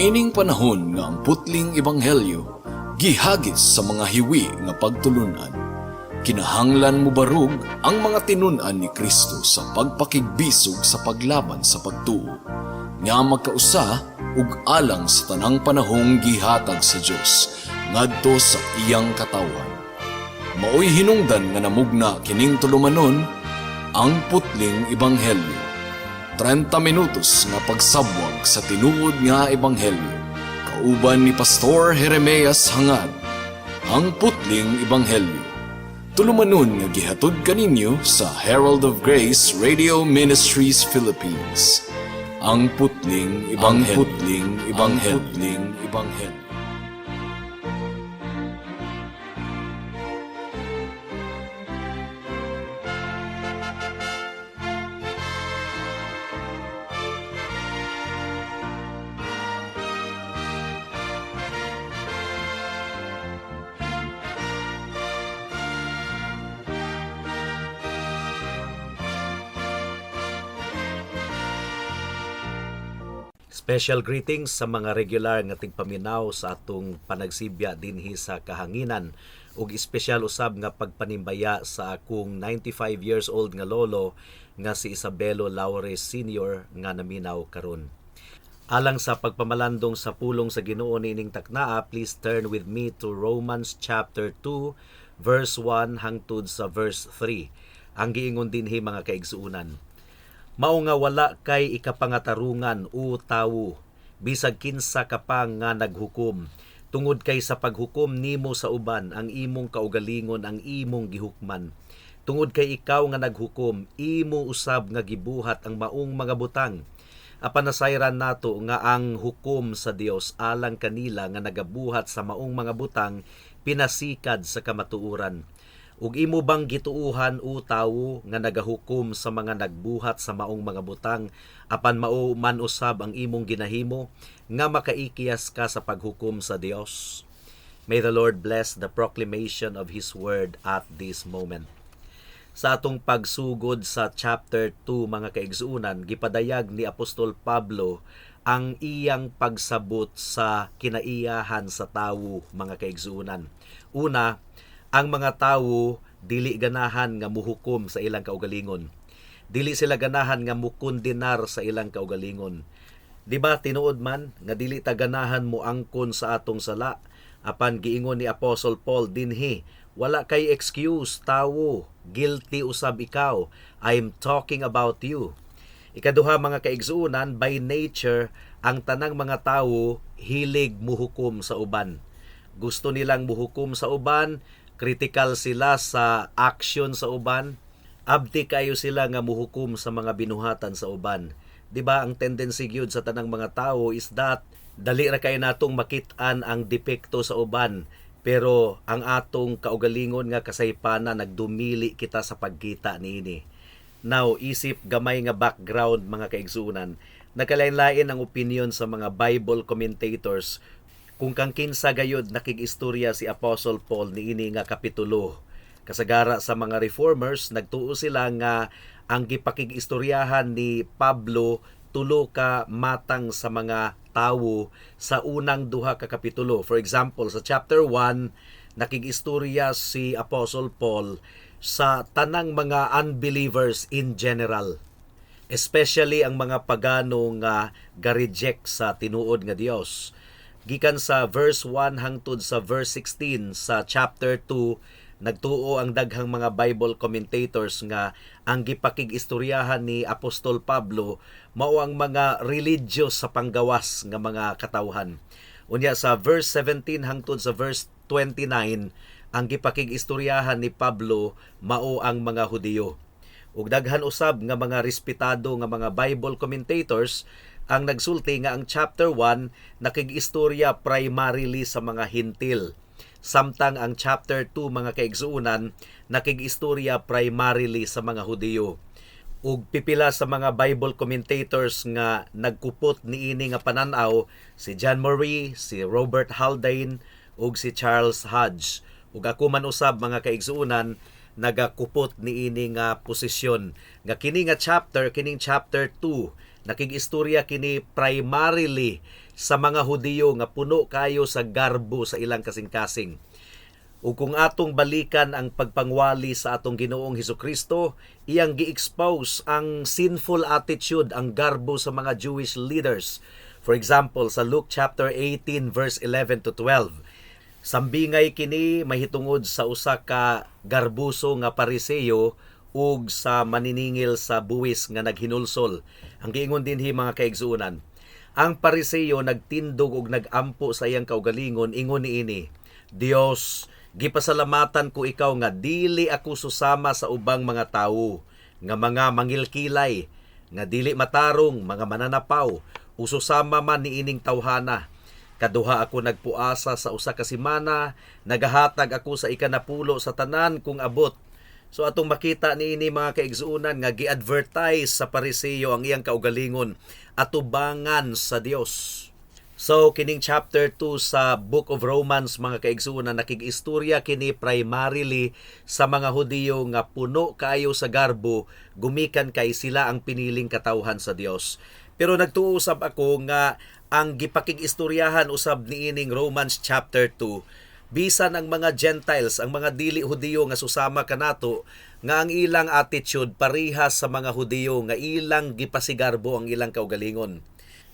Niining panahon nga ang putling ebanghelyo gihagis sa mga hiwi nga pagtulunan. Kinahanglan mo barug ang mga tinun-an ni Kristo sa pagpakigbisog sa paglaban sa pagtuo, nga magkausa ug alang sa tanang panahong gihatag sa Dios ngadto sa iyang katawan. Maoy hinungdan nga namugna kining tulumanon ang putling ebanghelyo. 30 minutos nga pagsabwag sa tinuod nga ebanghelyo. Kauban ni Pastor Jeremias Hangad, ang putling ebanghelyo. Tulumanon nga gihatod kaninyo sa Herald of Grace Radio Ministries Philippines. Ang putling ebanghelyo. Special greetings sa mga regular nga tigpaminaw sa atong panagsibya dinhi sa kahanginan ug espesyal usab nga pagpanimbaya sa akong 95 years old nga lolo nga si Isabelo Laures Sr. nga naminaw karon. Alang sa pagpamalandong sa pulong sa Ginoo nining taknaa, please turn with me to Romans chapter 2 verse 1 hangtod sa verse 3. Ang giingon dinhi mga kaigsuunan: mao nga wala kay ikapangatarungan o tawo, bisag kinsa ka pa nga naghukom. Tungod kay sa paghukom nimo sa uban, ang imong kaugalingon ang imong gihukman. Tungod kay ikaw nga naghukom, imo usab nga gibuhat ang maong mga butang. Apan nasayran nato nga ang hukom sa Dios alang kanila nga nagabuhat sa maong mga butang pinasikad sa kamatuoran. Ug imo bang gituuhan o tawo nga nagahukom sa mga nagbuhat sa maong mga butang, apan mao man usab ang imong ginahimo nga makaikiyas ka sa paghukom sa Dios? May the Lord bless the proclamation of His word at this moment. Sa atong pagsugod sa chapter 2 mga kaigsuunan, gipadayag ni Apostol Pablo ang iyang pagsabot sa kinaiyahan sa tawo mga kaigsuunan. Una, ang mga tawo dili ganahan nga muhukom sa ilang kaugalingon. Dili sila ganahan nga mukondenar sa ilang kaugalingon. Di ba tinuod man nga dili ta ganahan mo angkon sa atong sala? Apan giingon ni Apostle Paul dinhi, wala kay excuse, tawo, guilty usab ikaw. I'm talking about you. Ikaduha mga kaigsuunan, by nature ang tanang mga tawo hilig muhukom sa uban. Gusto nilang muhukom sa uban, critical sila sa action sa uban, abdi kayo sila nga muhukom sa mga binuhatan sa uban. Di ba ang tendency gyud sa tanang mga tawo is that dali ra kay natong makit-an ang depekto sa uban, pero ang atong kaugalingon nga kasaypanan nagdumili kita sa pagkita niini. Now, isip gamay nga background mga kaigsuunan, nagkalain-lain ang opinion sa mga Bible commentators kung kang kinsa gayud nakigistorya si Apostle Paul niini nga kapitulo. Kasagara sa mga reformers, nagtuo sila nga ang gipakig-istoryahan ni Pablo tulo ka matang sa mga tawo sa unang duha ka kapitulo. For example, sa chapter 1, nakig-istorya si Apostle Paul sa tanang mga unbelievers in general, especially ang mga pagano nga ga-reject sa tinuod nga Dios. Gikan sa verse 1 hangtod sa verse 16 sa chapter 2, nagtuo ang daghang mga Bible commentators nga ang gipakig-istoryahan ni Apostol Pablo mao ang mga religious sa panggawas nga mga katawhan. Unya sa verse 17 hangtod sa verse 29, ang gipakig-istoryahan ni Pablo mao ang mga Hudiyo. Ug daghan usab nga mga respetado nga mga Bible commentators ang nagsulti nga ang chapter 1 nakig-istorya primarily sa mga Hintil, samtang ang chapter 2 mga kaigsuunan nakig-istorya primarily sa mga Hudiyo. Ug pipila sa mga Bible commentators nga nagkupot niini nga pananaw, si John Murray, si Robert Haldane ug si Charles Hodge. Ug ako man usab mga kaigsuunan nagakupot niini nga posisyon nga kining chapter 2 Nakigistorya kini primarily sa mga Hudiyo nga puno kayo sa garbo sa ilang kasing-kasing. Ug kung atong balikan ang pagpangwali sa atong Ginoong Hesukristo, iyang gi-expose ang sinful attitude, ang garbo sa mga Jewish leaders. For example, sa Luke chapter 18 verse 11 to 12, sambingay kini mahitungod sa usa ka garbuso nga pariseyo ug sa maniningil sa buwis nga naghinulsol. Ang giingon dinhi mga kaigsuonan, ang pariseyo nagtindog ug nagampo sa iyang kaugalingon, ingon niini, Dios, gipasalamatan ko ikaw nga dili ako susama sa ubang mga tawo, nga mga mangilkilay, nga dili matarong, mga mananapaw, ususama man niining tawhana. Kaduha ako nagpuasa sa usa ka semana, nagahatag ako sa ikanapulo sa tanan kung abot. So atong makita niini mga kaigsuonan nga gi-advertise sa pariseyo ang iyang kaugalingon atubangan sa Dios. So kining chapter 2 sa Book of Romans mga kaigsuonan, nakig-istorya kini primarily sa mga Hudiyo nga puno kayo sa garbo, gumikan kay sila ang piniling katawhan sa Dios. Pero nagtuusab ako nga ang gipakig-istoryahan usab niining Romans chapter 2, bisan ang mga Gentiles, ang mga dili Hudiyo nga susama kanato, nga ang ilang attitude parihas sa mga Hudiyo nga ilang gipasigarbo ang ilang kaugalingon.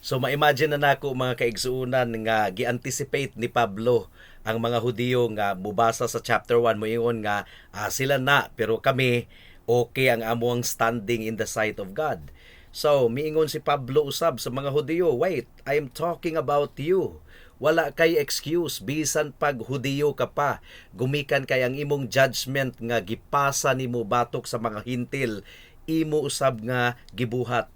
So ma-imagine na nako mga kaigsuonan nga gi-anticipate ni Pablo ang mga Hudiyo nga mubasa sa chapter 1 moingon nga sila na pero kami okay ang amuang standing in the sight of God. So miingon si Pablo usab sa mga Hudiyo, wait, I'm talking about you. Wala kay excuse bisan pag Hudiyo ka pa, gumikan kay ang imong judgment nga gipasa nimo batok sa mga hintil, imo usab nga gibuhat.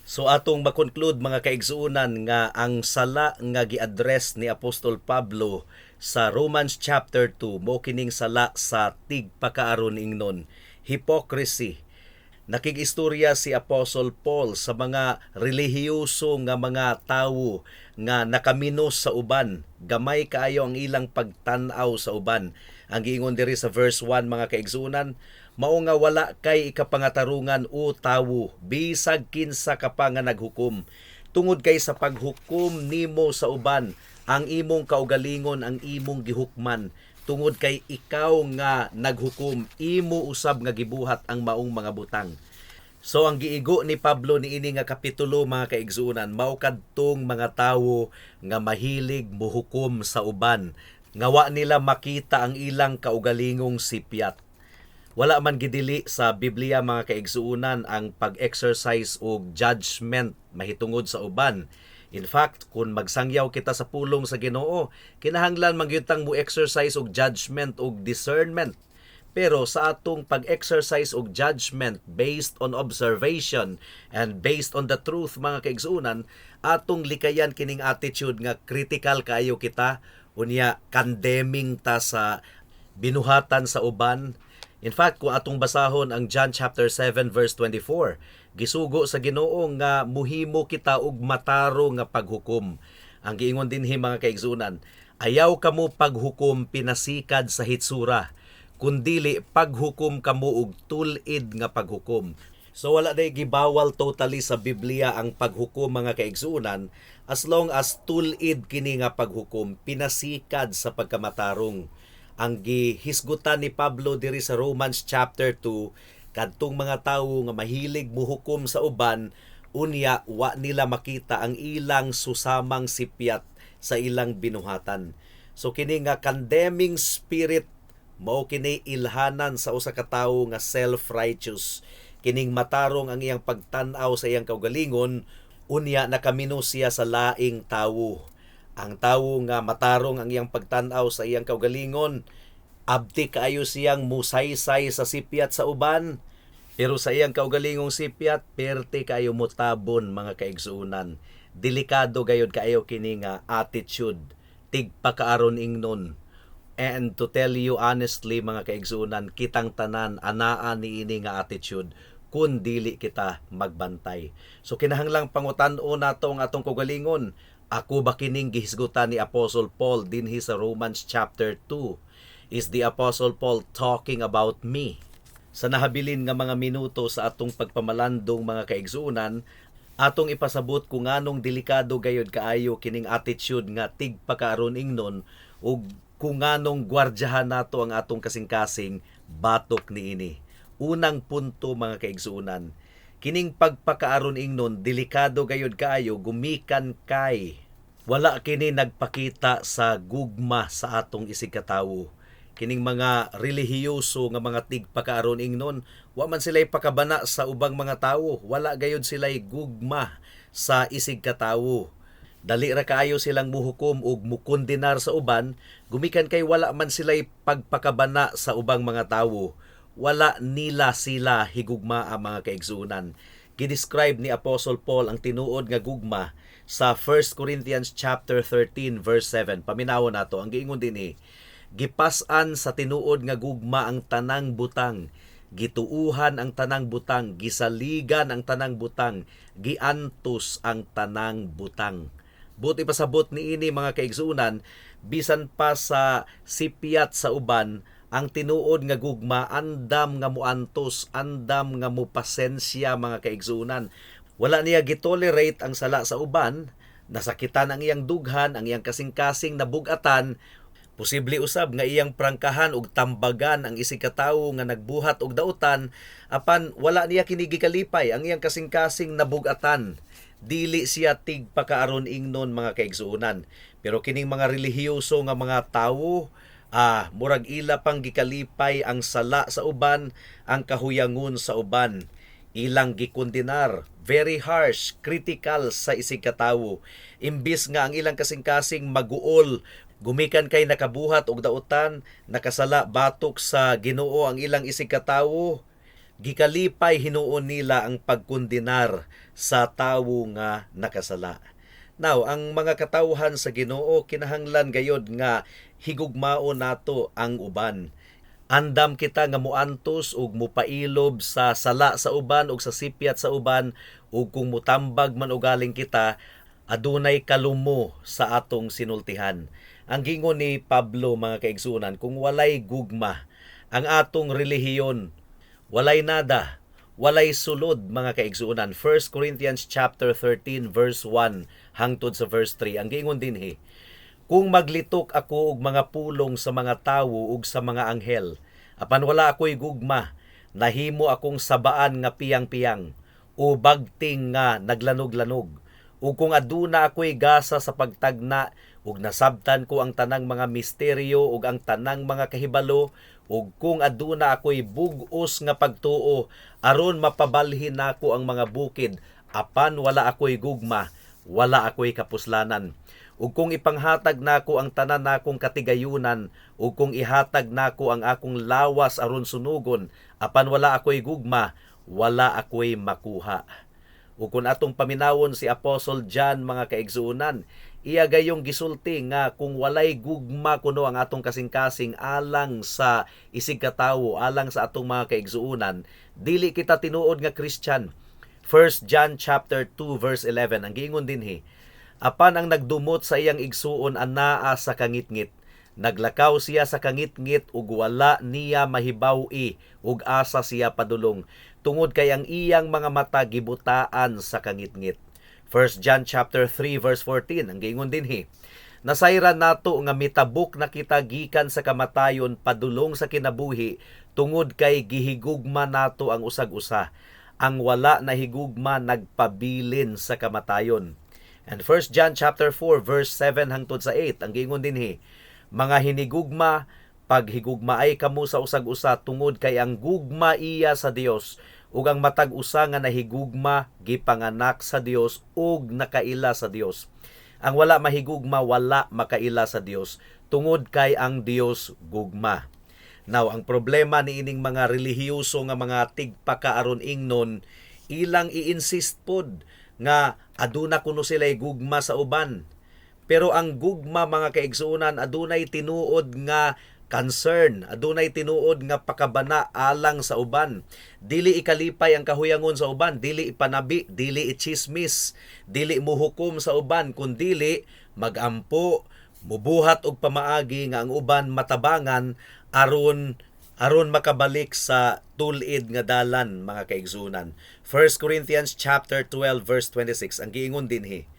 So atong makonclude mga kaigsuonan nga ang sala nga gi-address ni Apostol Pablo sa Romans chapter 2 mo kining sala sa tigpakaaron ingnon, hypocrisy. Nakig-istorya si Apostle Paul sa mga relihiyoso nga mga tawo nga nakaminos sa uban. Gamay kaayo ang ilang pagtan-aw sa uban. Ang giingon diri sa verse 1 mga kaigsuonan, mao nga wala kay ikapangatarungan o tawo, bisag kinsa ka pa nga naghukom. Tungod kay sa paghukom nimo sa uban, ang imong kaugalingon ang imong gihukman. Tungod kay ikaw nga naghukom, imo usab nga gibuhat ang maong mga butang. So ang giigo ni Pablo niini nga kapitulo mga kaigsuonan, mao kadtong mga tawo nga mahilig muhukom sa uban, nga wa nila makita ang ilang kaugalingong sipyat. Wala man gidili sa Biblia mga kaigsuonan ang pag-exercise og judgment mahitungod sa uban. In fact, kung magsangyaw kita sa pulong sa Ginoo, kinahanglan magyutang mo exercise og judgment og discernment. Pero sa atong pag-exercise og judgment based on observation and based on the truth mga kaigsuonan, atong likayan kining attitude nga critical kaayo kita, unya condemning ta sa binuhatan sa uban. In fact, kung atong basahon ang John chapter 7 verse 24, gisugo sa Ginoo nga muhimo kita og mataro nga paghukom. Ang giingon dinhi mga kaigsuonan, ayaw kamo paghukom pinasikad sa hitsura, kundili paghukom kamo og tulid nga paghukom. So wala day gibawal totally sa Biblia ang paghukom mga kaigsuonan, as long as tulid kini nga paghukom, pinasikad sa pagkamatarong. Ang gihisgutan ni Pablo diri sa Romans chapter 2, kadtong mga tawo nga mahilig muhukom sa uban, unya wa nila makita ang ilang susamang sipyat sa ilang binuhatan. So kini nga condemning spirit mao kini ilhanan sa usa ka tawo nga self-righteous, kining matarong ang iyang pagtan-aw sa iyang kaugalingon, unya nakamino siya sa laing tawo. Ang tawo nga matarong ang iyang pagtan-aw sa iyang kaugalingon, abti kaayo siyang musaysay sa sipyat sa uban, pero sa iyang kaugalingong sipyat, perte kaayo mutabon mga kaigsuonan. Delikado gayud kaayo kini nga attitude, tigpakaaron ingnon. And to tell you honestly mga kaigsuonan, kitang tanan anaa niini nga attitude kun dili kita magbantay. So kinahanglang pangutan-o nato ang atong kaugalingon. Ako ba kining gihisgutan ni Apostle Paul dinhi sa Romans chapter 2? Is the Apostle Paul talking about me? Sa nahabilin nga mga minuto sa atong pagpamalandong mga kaigsuonan, Atong ipasabot kung anong delikado gayud kaayo kining attitude nga tigpakaaron ingnon ug kung anong gwardyahan nato ang atong kasing-kasing batok niini. Unang punto mga kaigsuonan, kining pagpakaaron ingnon delikado gayud kaayo gumikan kay wala kini nagpakita sa gugma sa atong isig katawo. Kining mga relihiyoso nga mga tigpakaaron ingnon, wa man sila'y pakabana sa ubang mga tawo, wala gayud sila'y gugma sa isig katawo. Dali ra kaayo silang muhukom ug mukondenar sa uban, gumikan kay wala man sila'y pagpakabana sa ubang mga tawo. Wala nila sila higugma ang mga kaigsuonan. Gidescribe ni Apostle Paul ang tinuod nga gugma sa 1 Corinthians chapter 13 verse 7. Paminawon nato ang giingon dinhi. Gipas-an sa tinuod nga gugma ang tanang butang, gituuhan ang tanang butang, gisaligan ang tanang butang, giantos ang tanang butang. Buti pasabot niini mga kaigsuonan, bisan pa sa sipyat sa uban, ang tinuod nga gugma andam nga muantos, andam nga mupasensya mga kaigsuonan. Wala niya gitolerate ang sala sa uban, nasakitan ang iyang dughan, ang iyang kasing-kasing nabugatan. Posible usab nga iyang prangkahan ug tambagan ang isig katawo nga nagbuhat og dautan, apan wala niya kini gikalipay ang iyang kasing-kasing nabugatan. Dili siya tigpakaaron ingnon mga kaigsuonan. Pero kining mga relihiyoso nga mga tawo, murag ila pang gikalipay ang sala sa uban, ang kahuyangon sa uban. Ilang gikondenar, very harsh, critical sa isig katawo. Imbis nga ang ilang kasing-kasing maguol, gumikan kay nakabuhat og dautan, nakasala batok sa Ginoo ang ilang isig katawo, gikalipay hinuon nila ang pagkondenar sa tawo nga nakasala. Now, ang mga katawhan sa Ginoo kinahanglan gayod nga higugmao nato ang uban. Andam kita nga muantos ug mupailob sa sala sa uban ug sa sipyat sa uban, ug kung mutambag man ugaling kita, adunay kalumo sa atong sinultihan. Ang gingon ni Pablo mga kaigsuonan, kung walay gugma ang atong relihiyon, walay nada, walay sulod mga kaigsuonan. 1 Corinthians chapter 13 verse 1 hangtod sa verse 3. Ang gingon dinhi, kung maglitok ako og mga pulong sa mga tawo ug sa mga anghel, apan wala ako'y gugma, nahimo akong sabaan nga piyang-piyang o bagting nga naglanog-lanog. Ug kung aduna ako'y gasa sa pagtagna ug nasabtan ko ang tanang mga misteryo ug ang tanang mga kahibalo, ug kung aduna ako'y bug-os nga pagtuo aron mapabalhin nako ang mga bukid, apan wala ako'y gugma, wala ako'y kapuslanan. Ug kung ipanghatag nako ang tanan nakong katigayunan, ug kung ihatag nako ang akong lawas aron sunugon, apan wala ako'y gugma, wala ako'y makuha. Ug kung atong paminawon si Apostle John mga kaigsuonan, iya gayong gisulti nga kung walay gugma kuno ang atong kasing-kasing alang sa isig katawo, alang sa atong mga kaigsuonan, dili kita tinuod nga Christian. 1 John chapter 2 verse 11 ang giingon dinhi, apan ang nagdumot sa iyang igsuon anaa sa kangitngit, naglakaw siya sa kangitngit ug wala niya mahibaw-i ug asa siya padulong, tungod kay ang iyang mga mata gibutaan sa kangitngit. 1 John chapter 3 verse 14 ang giingon dinhi, nasayran nato nga mitabok na kita gikan sa kamatayon padulong sa kinabuhi, tungod kay gihigugma nato ang usag-usa, ang wala na higugma nagpabilin sa kamatayon. And 1 John chapter 4 verse 7 hangtod sa 8 ang giingon dinhi, mga hinigugma, paghigugmaay kamo sa usag-usa, tungod kay ang gugma iya sa Dios, ug ang matag usa nga nahigugma gipanganak sa Dios ug nakaila sa Dios. Ang wala mahigugma wala makaila sa Dios, tungod kay ang Dios gugma. Now, ang problema ni ining mga relihiyoso nga mga tigpakaaron ingnon, ilang i-insist pod nga aduna kuno sila'y gugma sa uban. Pero ang gugma mga kaigsuonan, adunay tinuod nga concern, adunay tinuod nga pakabana alang sa uban. Dili ikalipay ang kahuyangon sa uban, dili ipanabi, dili ichismis, dili muhukom sa uban, kundili magampo, mubuhat og pamaagi nga ang uban matabangan aron aron makabalik sa tulid nga dalan mga kaigsunan. 1 Corinthians chapter 12 verse 26 ang giingon dinhi.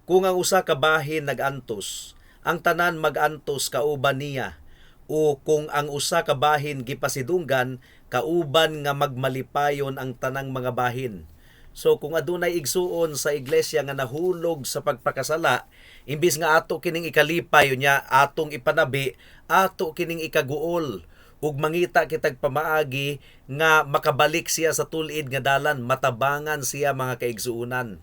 Kung ang usa ka bahin nagantos, ang tanan magantos kauban niya, o kung ang usa ka bahin gipasidunggan, kauban nga magmalipayon ang tanang mga bahin. So kung adunay igsuon sa iglesia nga nahulog sa pagpakasala, imbis nga ato kining ikalipay niya, atong ipanabi, ato kining ikaguol ug mangita kitag pamaagi nga makabalik siya sa tulid nga dalan, matabangan siya mga kaigsuonan.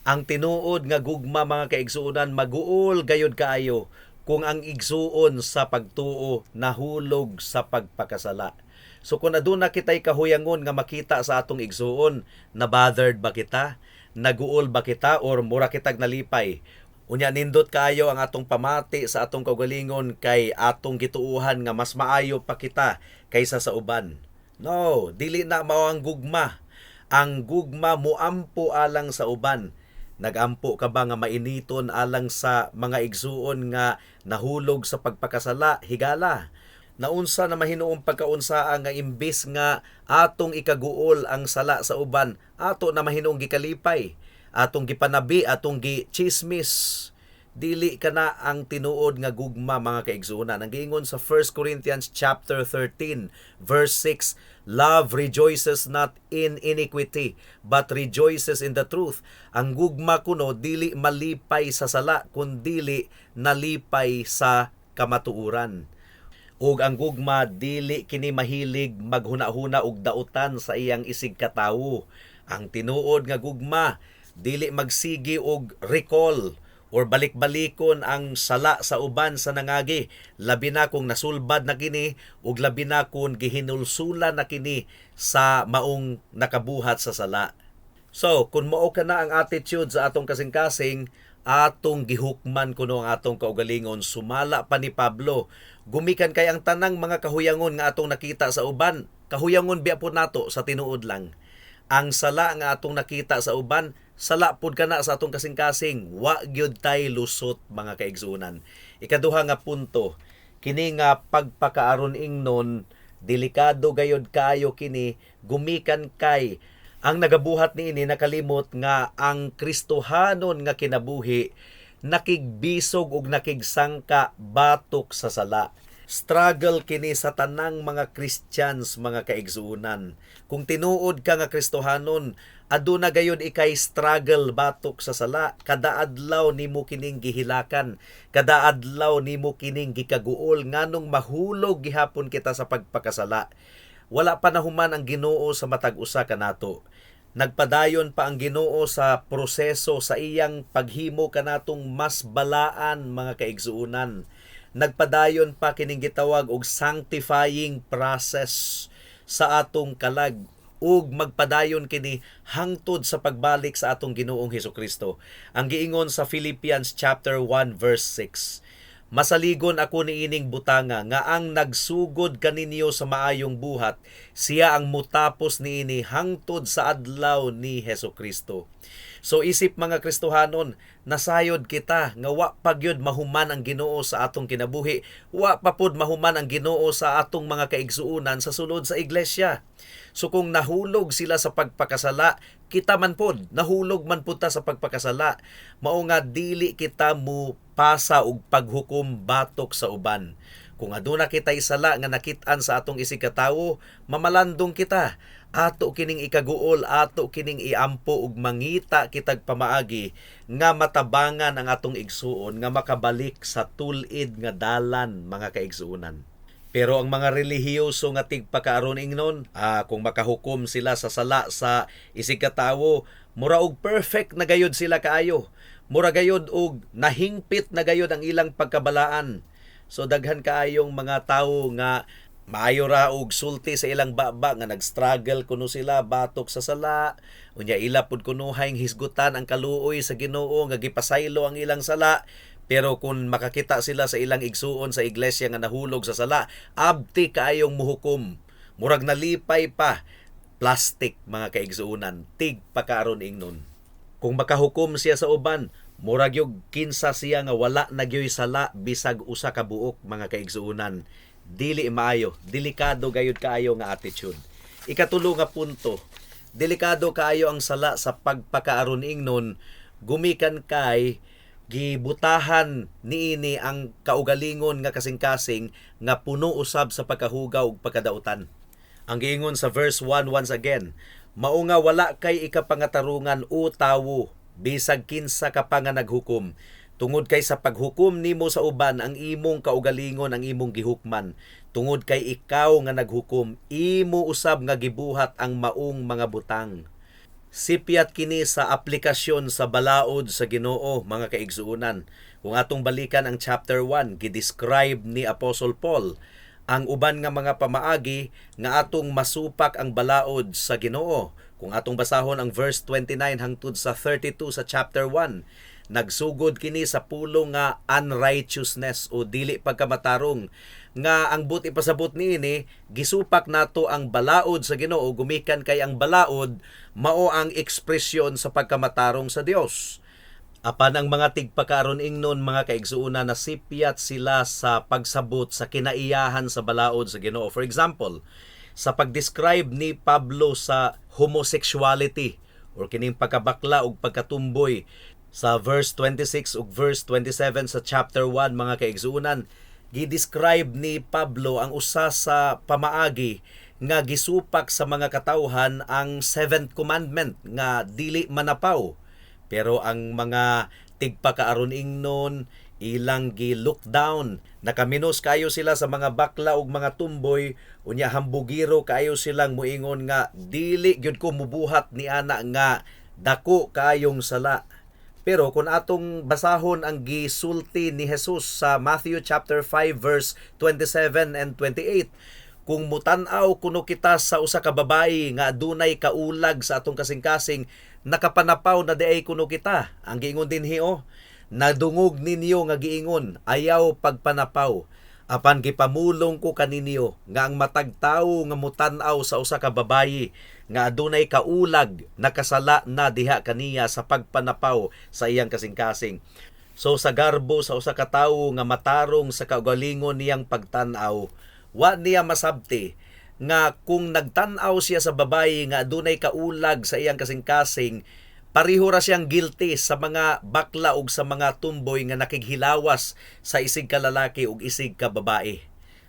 Ang tinuod nga gugma mga kaigsuonan, maguol gayud kaayo kung ang igsuon sa pagtuo nahulog sa pagpakasala. So kung aduna kitay kahuyangon nga makita sa atong igsuon, na bothered ba kita? Naguol ba kita or mura kitag nalipay? Unya nindot kaayo ang atong pamati sa atong kaugalingon kay atong gituuhan nga mas maayo pa kita kaysa sa uban. No, dili na mao ang gugma. Ang gugma muampo alang sa uban. Nagampo ka ba nga mainiton alang sa mga igsuon nga nahulog sa pagpakasala? Higala. Naunsa na mahinuong pagkaunsaa nga imbis nga atong ikaguol ang sala sa uban, ato na mahinuong gikalipay, atong gipanabi, atong gichismis. Dili kana ang tinuod nga gugma mga kaigsuonan. Ang giingon sa 1 Corinthians chapter 13 verse 6, love rejoices not in iniquity, but rejoices in the truth. Ang gugma kuno dili malipay sa sala, kundi nalipay sa kamatuoran. Ug ang gugma dili kini mahilig maghuna-huna og dautan sa iyang isig katawo. Ang tinuod nga gugma dili magsigi og recall or balik-balikon ang sala sa uban sa nangagi, labi na kung nasulbad na kini ug labi na kung gihinulsulan na kini sa maong nakabuhat sa sala. So kung mao kana ang attitude sa atong kasing-kasing, atong gihukman kuno ang atong kaugalingon. Sumala pa ni Pablo, gumikan kay ang tanang mga kahuyangon nga atong nakita sa uban, kahuyangon biya po nato sa tinuod lang. Ang sala nga atong nakita sa uban, sala pud kana sa atong kasing-kasing, wa gyud tay lusot mga kaigsuonan. Ikaduha nga punto, kini nga pagpakaaron ingnon, delikado gayud kayo kini, gumikan kay ang nagabuhat niini nakalimot nga ang Kristohanon nga kinabuhi nakigbisog ug nakigsangka batok sa sala. Struggle kini sa tanang mga Christians mga kaigsuonan. Kung tinuod ka nga Kristohanon, aduna gayud ikay struggle batok sa sala. Kada adlaw nimo kining gihilakan, kada adlaw nimo kining gikaguol nganong mahulog gihapon kita sa pagpakasala. Wala pa nahuman ang Ginoo sa matag usa kanato. Nagpadayon pa ang Ginoo sa proseso sa iyang paghimo kanatong mas balaan mga kaigsuonan. Nagpadayon pa kining gitawag og sanctifying process sa atong kalag ug magpadayon kini hangtod sa pagbalik sa atong Ginoong Hesukristo. Ang giingon sa Philippians chapter 1 verse 6, masaligon ako niining butanga nga ang nagsugod kaninyo sa maayong buhat, siya ang mutapos niini hangtod sa adlaw ni Hesukristo. So isip mga Kristohanon, nasayod kita nga wa pa gyud mahuman ang Ginoo sa atong kinabuhi, wa pa pud mahuman ang Ginoo sa atong mga kaigsuonan sa sulod sa iglesia. So kung nahulog sila sa pagpakasala, kita man pod nahulog man pud ta sa pagpakasala. Mao nga dili kita mo pasa og paghukom batok sa uban. Kung aduna kitay sala nga nakit-an sa atong isig katawo, mamalandong kita. Ato kining ikaguol, ato kining iampo ug mangita kitag pamaagi nga matabangan ang atong igsuon nga makabalik sa tulid nga dalan mga kaigsuonan. Pero ang mga relihiyoso nga tigpakaaron ingnon, kung makahukom sila sa sala sa isig katawo, mura og perfect na gayud sila kaayo. Mura gayud og nahingpit na gayud ang ilang pagkabalaan. So daghan kaayong mga tawo nga maayo ra og sulti sa ilang baba nga nag-struggle kuno sila batok sa sala. Unya ila pud kunuhay hisgutan ang kaluoy sa Ginoo nga gipasaylo ang ilang sala. Pero kung makakita sila sa ilang igsuon sa iglesia nga nahulog sa sala, abti kaayong muhukom. Murag nalipay pa. Plastic mga kaigsuonan. Tig pakaron ingnon. Kung makahukom siya sa uban, murag yung kinsa siya nga wala nagyoy sala bisag usa ka buok mga kaigsuonan. dili maayo, delikado gayud kaayo nga attitude. Ikatulo nga punto, delikado kaayo ang sala sa pagpakaaron ingnon gumikan kay gibutahan niini ang kaugalingon nga kasing-kasing nga puno usab sa pagkahugaw ug pagkadautan. Ang giingon sa verse 1 once again, mao nga wala kay ikapangatarungan o tawo bisag kinsa ka pa nga naghukom. Tungod kay sa paghukom nimo sa uban ang imong kaugalingon ang imong gihukman. Tungod kay ikaw nga naghukom, imo usab nga gibuhat ang maong mga butang. Sipyat kini sa aplikasyon sa balaod sa Ginoo, mga kaigsuunan. Kung atong balikan ang chapter 1, gidescribe ni Apostle Paul ang uban nga mga pamaagi nga atong masupak ang balaod sa Ginoo. Kung atong basahon ang verse 29 hangtod sa 32 sa chapter 1, nagsugod kini sa pulong nga unrighteousness o dili pagkamatarong nga ang buti pasabot niini gisupak nato ang balaod sa Ginoo, gumikan kay ang balaod mao ang ekspresyon sa pagkamatarong sa Dios. Apan ang mga tigpakaron ingnon, mga kaigsuuna, nasipyat sila sa pagsabot sa kinaiyahan sa balaod sa Ginoo. For example, sa pagdescribe ni Pablo sa homosexuality or kining pagkabakla ug pagkatumboy sa verse 26 ug verse 27 sa chapter 1, mga kaigsuunan, gidescribe ni Pablo ang usa sa pamaagi nga gisupak sa mga katawhan ang seventh commandment nga dili manapaw. Pero ang mga tigpakaaron ingnon ilang gi-look down, nakaminos kayo sila sa mga bakla ug mga tumboy, unya hambugiro kayo silang muingon nga dili gyud ko mubuhat ni ana nga dako kayong sala. Pero kung atong basahon ang gisulti ni Jesus sa Matthew chapter 5 verse 27 and 28, kung mutan-aw kuno kita sa usa ka babayi nga adunay kaulag sa atong kasing-kasing, nakapanapaw na diay kuno kita. Ang giingon dinhi nadungog ninyo nga giingon, ayaw pagpanapaw. Apan gipamulong ko kaninyo nga ang matag tawo nga mutan-aw sa usa ka babayi nga adunay kaulag, nakasala na diha kaniya sa pagpanapaw sa iyang kasing-kasing. So sa garbo sa usa ka tawo nga matarong sa kaugalingon niyang pagtan-aw, wa niya masabti nga kung nagtan-aw siya sa babayi nga adunay kaulag sa iyang kasing-kasing, pareho ra siyang guilty sa mga bakla ug sa mga tumboy nga nakighilawas sa isig ka lalaki ug isig ka babae.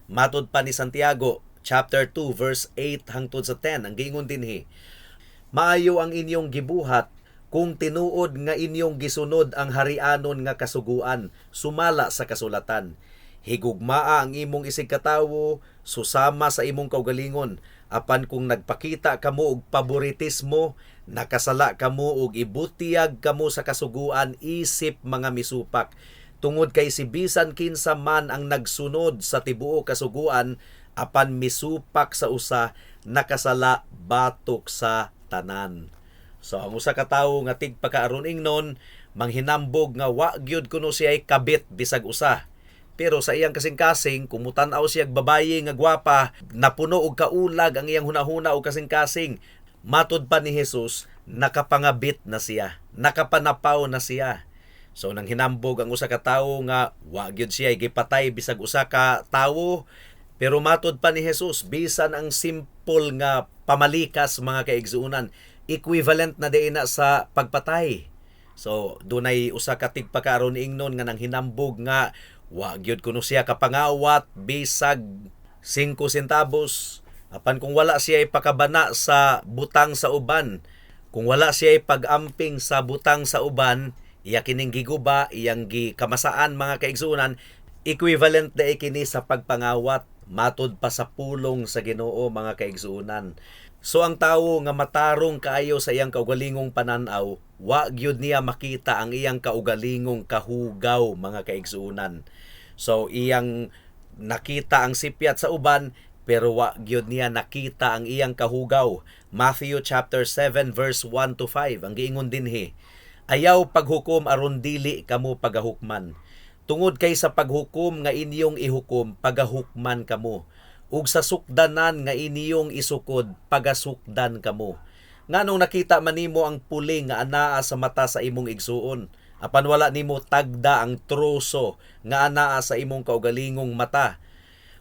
Matod pa ni Santiago chapter 2 verse 8 hangtod sa 10, ang giingon dinhi, maayo ang inyong gibuhat kung tinuod nga inyong gisunod ang harianon nga kasuguan, sumala sa kasulatan. Higugmaa ang imong isig katawo, susama sa imong kaugalingon. Apan kung nagpakita kamo og paboritismo, nakasala kamo og ibutiyag kamo sa kasuguan, isip mga misupak. Tungod kay si bisan kinsa man ang nagsunod sa tibuo kasuguan, apan misupak sa usa, nakasala batok sa tanan. So ang usa ka tawo nga tigpakaaron ingnon, manghinambog nga wa gyud kuno siya kabit bisag usa. Pero sa iyang kasing-kasing, kung mutan-aw siya babayi nga gwapa, napuno og kaulag ang iyang hunahuna og kasing-kasing, matod pa ni Jesus, nakapangabit na siya, nakapanapaw na siya. So nang hinambog ang usa ka tawo nga wa gyud siya gipatay bisag usa ka tawo, pero matod pa ni Jesus, bisan ang simple nga pamalikas, mga kaigsuunan, equivalent na diin na sa pagpatay. So dunay usa ka tigpakaron ingnon nga nang hinambog nga wa gyud kuno siya kapangawat bisag 5 centavos. Apan kung wala siya ipakabana sa butang sa uban, kung wala siya ipag-amping sa butang sa uban, iya kining giguba, iyang gikamasaan, mga kaigsunan, equivalent na kini sa pagpangawat, matod pa sa pulong sa Ginoo, mga kaigsunan. So ang tawo nga matarong kaayo sa iyang kaugalingong pananaw, wa gyud niya makita ang iyang kaugalingong kahugaw, mga kaigsunan. So iyang nakita ang sipyat sa uban, pero wa gyud niya nakita ang iyang kahugaw. Matthew chapter 7 verse 1 to 5, ang giingon dinhi, ayaw paghukom aron dili kamo pagahukman. Tungod kay sa paghukom nga inyong ihukom, pagahukman kamo. Ug sa sukdanan nga inyong isukod, pagasukdan kamo. Nganong nakita man nimo ang puli nga anaa sa mata sa imong igsuon, apan wala nimo tagda ang troso nga anaa sa imong kaugalingong mata.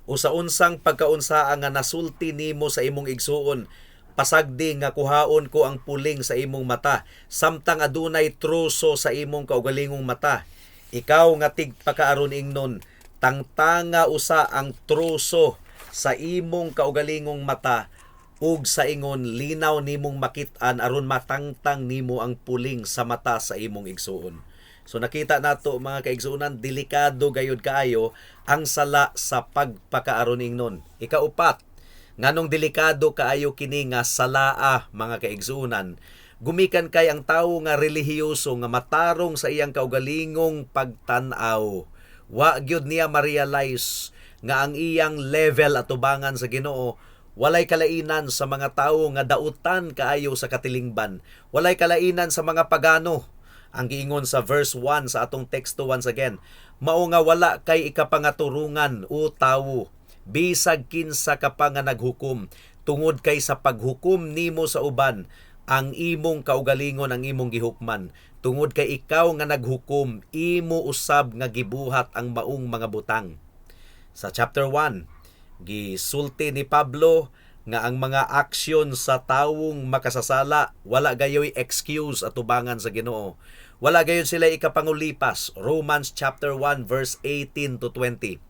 o sa unsang pagkaunsaa nga nasulti nimo sa imong igsuon, pasagdi nga kuhaon ko ang puling sa imong mata, samtang adunay truso sa imong kaugalingong mata. Ikaw nga tigpakaaron ingnon, tangtanga usa ang truso sa imong kaugalingong mata, ug sa ingon linaw nimong makit-an aron matangtang nimo ang puling sa mata sa imong igsuon. So nakita nato mga kaigsuonan, delikado gayud kaayo ang sala sa pagpakaaron ingnon. Ikaupat, nganong delikado kaayo kini nga salaa mga kaigsuonan, gumikan kay ang tawo nga relihiyoso nga matarong sa iyang kaugalingong pagtan-aw. Wa gyud niya ma-realize nga ang iyang level atubangan sa Ginoo walay kalainan sa mga tawo nga dautan kaayo sa katilingban, walay kalainan sa mga pagano. Ang giingon sa verse 1 sa atong teksto once again, mao nga wala kay ikapangaturungan o tawo, bisag kinsa ka pa nga naghukom, tungod kay sa paghukom nimo sa uban, ang imong kaugalingon ang imong gihukman. Tungod kay ikaw nga naghukom, imo usab nga gibuhat ang maong mga butang. Sa chapter 1, gisulti ni Pablo nga ang mga aksyon sa tawong makasasala wala gayoy excuse atubangan sa Ginoo. Wala gayon sila ikapangulipas. Romans chapter 1 verse 18 to 20.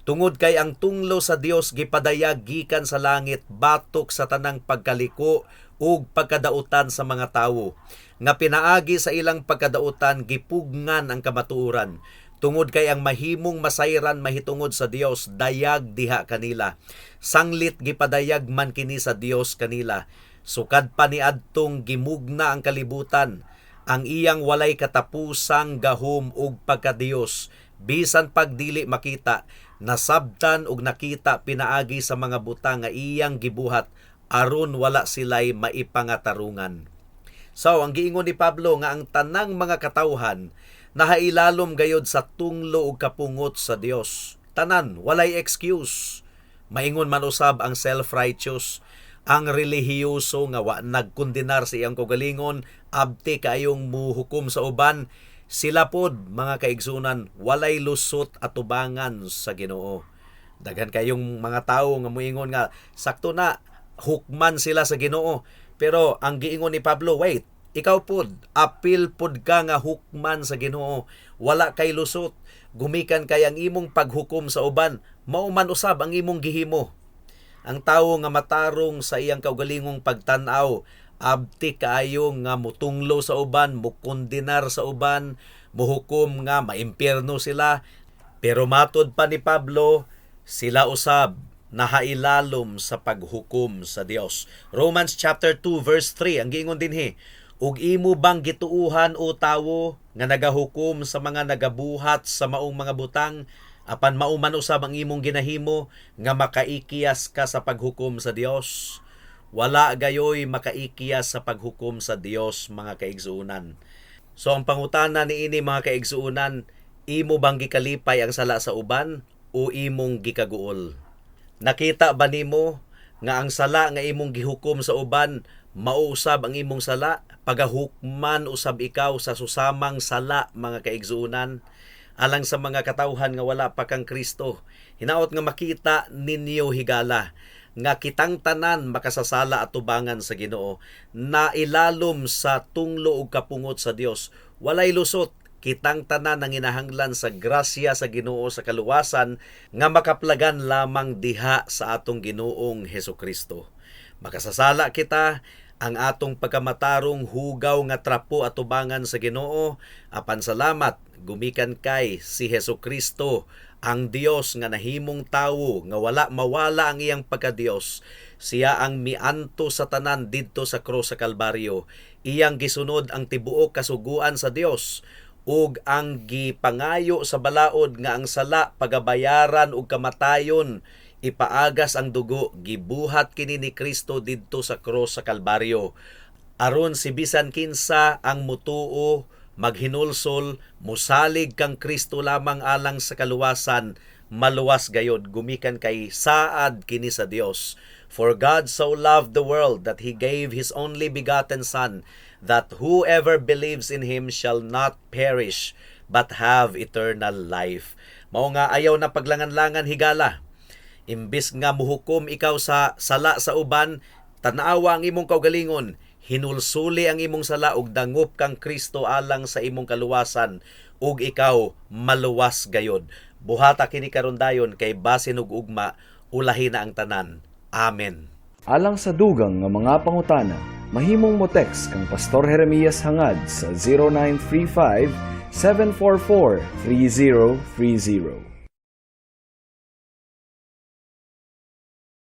Tungod kay ang tunglo sa Dios gipadayag gikan sa langit batok sa tanang pagkaliko ug pagkadautan sa mga tawo, nga pinaagi sa ilang pagkadautan gipugngan ang kamatuoran. Tungod kay ang mahimong masayran mahitungod sa Dios dayag diha kanila. Sanglit gipadayag man kini sa Dios kanila. Sukad pa niadtong gimugna ang kalibutan, ang iyang walay katapusang gahom ug pagkadiyos, bisan pagdili makita, nasabtan ug nakita pinaagi sa mga butang nga iyang gibuhat, aron wala sila'y maipangatarungan. So, ang giingon ni Pablo nga ang tanang mga katawhan nahailalom gayod sa tunglo ug kapungot sa Dios. Tanan, walay excuse. Maingon man usab ang self-righteous, ang relihiyoso nga wa nagkondenar sa iyang kaugalingon, abti kayong muhukom sa uban, sila pod mga kaigsunan walay lusot atubangan sa Ginoo. Daghan kayong mga tawo nga moingon nga sakto na hukman sila sa Ginoo, pero ang giingon ni Pablo, wait, ikaw pod apil pod ka nga hukman sa Ginoo, wala kay lusot, gumikan kay ang imong paghukom sa uban, mao man usab ang imong gihimo. Ang tawo nga matarong sa iyang kaugalingong pagtan-aw, abti kaayo nga mutunglo sa uban, mukondenar sa uban, muhukom nga maimpyerno sila. Pero matod pa ni Pablo, sila usab nahailalom sa paghukom sa Dios. Romans chapter 2 verse 3 ang giingon dinhi, ug imo bang gituuhan o tawo nga nagahukom sa mga nagabuhat sa maong mga butang, apan mauman usab ang imong ginahimo nga makaikiyas ka sa paghukom sa Dios? Wala gayoy makaikiyas sa paghukom sa Dios mga kaigsuunan. So ang pangutana niini mga kaigsuunan, imo bang gikalipay ang sala sa uban o imong gikaguol? Nakita ba nimo nga ang sala nga imong gihukom sa uban mauusab ang imong sala, pagahukman usab ikaw sa susamang sala mga kaigsuunan? Alang sa mga katawhan nga wala pa kang Kristo, hinaot nga makita ninyo higala nga kitang tanan makasasala at tubangan sa Ginoo, na ilalom sa tunglo ug kapungot sa Dios. Walay lusot, kitang tanan ang inahanglan sa grasya sa Ginoo sa kaluwasan nga makaplagan lamang diha sa atong Ginoong Hesukristo. Makasasala kita, ang atong pagkamatarong hugaw nga trapo at tubangan sa Ginoo, apan salamat gumikan kay si Hesukristo, ang Dios nga nahimong tawo, nga wala mawala ang iyang pagka-Dios. Siya ang mianto sa tanan didto sa krus sa Kalbaryo. Iyang gisunod ang tibuok kasuguan sa Dios, ug ang gipangayo sa balaod nga ang sala pagabayaran ug kamatayon ipaagas ang dugo, gibuhat kini ni Kristo didto sa krus sa Kalbaryo, aron si bisan kinsa ang mutuo maghinulsol, musalig kang Kristo lamang alang sa kaluwasan, maluwas gayod, gumikan kay saad kini sa Dios. For God so loved the world that He gave His only begotten Son, that whoever believes in Him shall not perish, but have eternal life. Mao nga ayaw na paglangan-langan higala. Imbis nga muhukom ikaw sa sala sa uban, tanawa ang imong kaugalingon, hinulsuli ang imong sala ug dangop kang Kristo alang sa imong kaluwasan ug ikaw maluwas gayod. Buhata kini karon dayon kay basin ug ugma ulahi na ang tanan. Amen. Alang sa dugang nga mga pangutana, mahimong mo text kang Pastor Jeremias hangad sa 0935 744 3030.